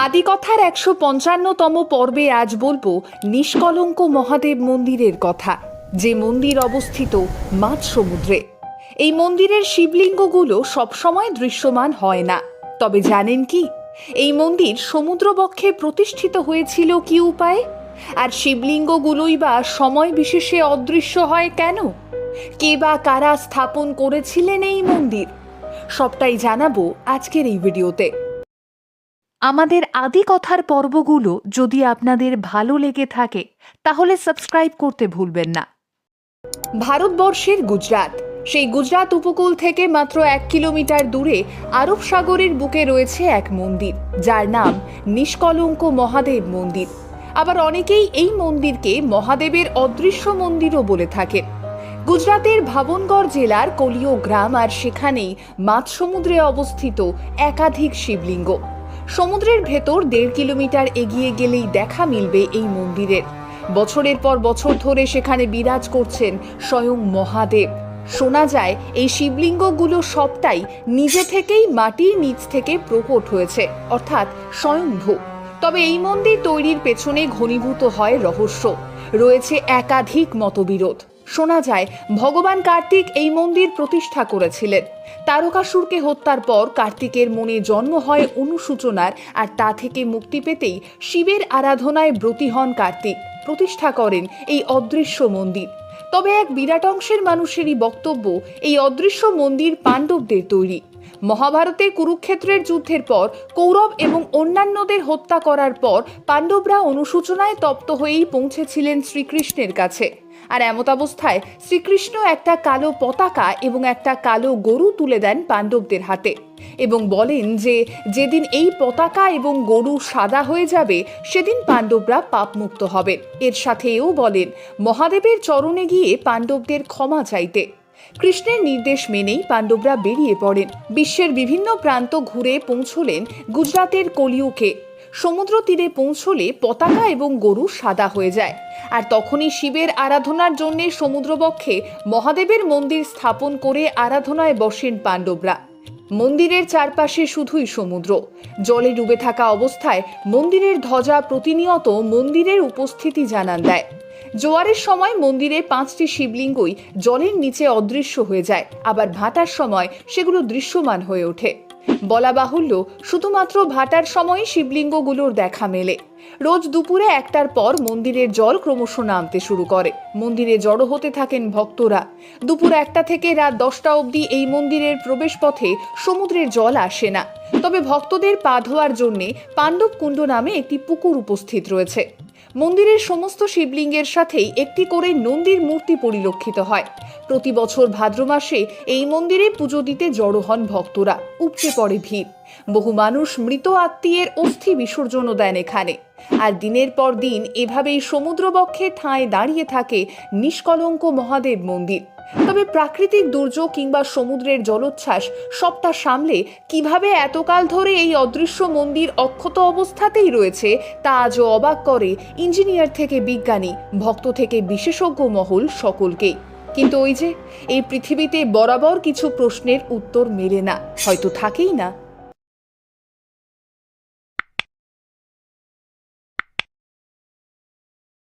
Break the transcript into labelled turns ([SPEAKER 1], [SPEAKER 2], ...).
[SPEAKER 1] আদিকথার ১৫৫তম পর্বে আজ বলবো নিষ্কলঙ্ক মহাদেব মন্দিরের কথা, যে মন্দির অবস্থিত মাঝ সমুদ্রে। এই মন্দিরের শিবলিঙ্গগুলো সবসময় দৃশ্যমান হয় না, তবে জানেন কি এই মন্দির সমুদ্রবক্ষে প্রতিষ্ঠিত হয়েছিল কি উপায়ে? আর শিবলিঙ্গগুলোই বা সময় বিশেষে অদৃশ্য হয় কেন? কে বা কারা স্থাপন করেছিলেন এই মন্দির? সবটাই জানাবো আজকের এই ভিডিওতে। আমাদের আদি কথার পর্বগুলো যদি আপনাদের ভালো লেগে থাকে তাহলে সাবস্ক্রাইব করতে ভুলবেন না। ভারতবর্ষের গুজরাট, সেই গুজরাট উপকূল থেকে মাত্র 1 কিলোমিটার দূরে আরব সাগরের বুকে রয়েছে এক মন্দির, যার নাম নিষ্কলঙ্ক মহাদেব মন্দির। আবার অনেকেই এই মন্দিরকে মহাদেবের অদৃশ্য মন্দিরও বলে থাকেন। গুজরাতের ভাবনগড় জেলার কলিও গ্রাম, আর সেখানেই মাঝ সমুদ্রে অবস্থিত একাধিক শিবলিঙ্গ। সমুদ্রের ভেতর 1.5 কিলোমিটার এগিয়ে গেলেই দেখা মিলবে এই মন্দিরের। বছরের পর বছর ধরে সেখানে বিরাজ করছেন স্বয়ং মহাদেব। শোনা যায় এই শিবলিঙ্গগুলো সবটাই নিজে থেকেই মাটির নিচ থেকে প্রকট হয়েছে, অর্থাৎ স্বয়ংভূ। তবে এই মন্দির তৈরির পেছনে ঘনীভূত হয় রহস্য, রয়েছে একাধিক মতবিরোধ। শোনা যায় ভগবান কার্তিক এই মন্দির প্রতিষ্ঠা করেছিলেন। তারকাসুরকে হত্যার পর কার্তিকের মনে জন্ম হয় অনুশোচনার, আর তা থেকে মুক্তি পেতেই শিবের আরাধনায় ব্রতী হন কার্তিক, প্রতিষ্ঠা করেন এই অদৃশ্য মন্দির। তবে এক বিরাট অংশের মানুষেরই বক্তব্য এই অদৃশ্য মন্দির পাণ্ডবদের তৈরি। মহাভারতে কুরুক্ষেত্রের যুদ্ধের পর কৌরব এবং অন্যান্যদের হত্যা করার পর পাণ্ডবরা অনুশোচনায় তপ্ত হয়েই পৌঁছেছিলেন শ্রীকৃষ্ণের কাছে। আর এমতাবস্থায় শ্রীকৃষ্ণ একটা কালো পতাকা এবং একটা কালো গরু তুলে দেন পাণ্ডবদের হাতে এবং বলেন যে যেদিন এই পতাকা এবং গরু সাদা হয়ে যাবে সেদিন পাণ্ডবরা পাপমুক্ত হবে। এর সাথে এও বলেন মহাদেবের চরণে গিয়ে পাণ্ডবদের ক্ষমা চাইতে। কৃষ্ণের নির্দেশ মেনেই পাণ্ডবরা বেরিয়ে পড়েন। বিশ্বের বিভিন্ন প্রান্ত ঘুরে পৌঁছলেন গুজরাতের কলিউকে। সমুদ্র তীরে পৌঁছলে পতাকা এবং গরু সাদা হয়ে যায়, আর তখনই শিবের আরাধনার জন্য সমুদ্রবক্ষে মহাদেবের মন্দির স্থাপন করে আরাধনায় বসেন পাণ্ডবরা। মন্দিরের চারপাশে শুধুই সমুদ্র। জলে ডুবে থাকা অবস্থায় মন্দিরের ধ্বজা প্রতিনিয়ত মন্দিরের উপস্থিতি জানান দেয়। জোয়ারের সময় মন্দিরে 5টি শিবলিঙ্গই জলের নিচে অদৃশ্য হয়ে যায়, আবার ভাটার সময় সেগুলো দৃশ্যমান হয়ে ওঠে। বলা বাহুল্য, শুধুমাত্র ভাটার সময় শিবলিঙ্গগুলোর দেখা মেলে। রোজ দুপুরে 1টার পর মন্দিরের জল ক্রমশ নামতে শুরু করে। মন্দিরে জড়ো হতে থাকেন ভক্তরা। দুপুর 1টা থেকে রাত 10টা অবধি এই মন্দিরের প্রবেশ পথে সমুদ্রের জল আসে না, তবে ভক্তদের পা ধোয়ার জন্যে পাণ্ডব কুণ্ড নামে একটি পুকুর উপস্থিত রয়েছে। মন্দিরের সমস্ত শিবলিঙ্গের সাথেই একটি করে নন্দীর মূর্তি পরিলক্ষিত হয়। প্রতি বছর ভাদ্র মাসে এই মন্দিরে পুজো দিতে জড়ো হন ভক্তরা, উপচে পড়ে ভিড়। বহু মানুষ মৃত আত্মীয়ের অস্থি বিসর্জনও দেন এখানে। আর দিনের পর দিন এভাবেই সমুদ্রবক্ষে ঠাঁই দাঁড়িয়ে থাকে নিষ্কলঙ্ক মহাদেব মন্দির। তবে প্রাকৃতিক দুর্যোগ কিংবা সমুদ্রের জলোচ্ছ্বাস সবটা সামলে কিভাবে এতকাল ধরে এই অদৃশ্য মন্দির অক্ষত অবস্থাতেই রয়েছে তা আজও অবাক করে ইঞ্জিনিয়ার থেকে বিজ্ঞানী, ভক্ত থেকে বিশেষজ্ঞ মহল সকলকেই। কিন্তু ওই যে এই পৃথিবীতে বরাবর কিছু প্রশ্নের উত্তর মেলে না, হয়তো থাকেই না।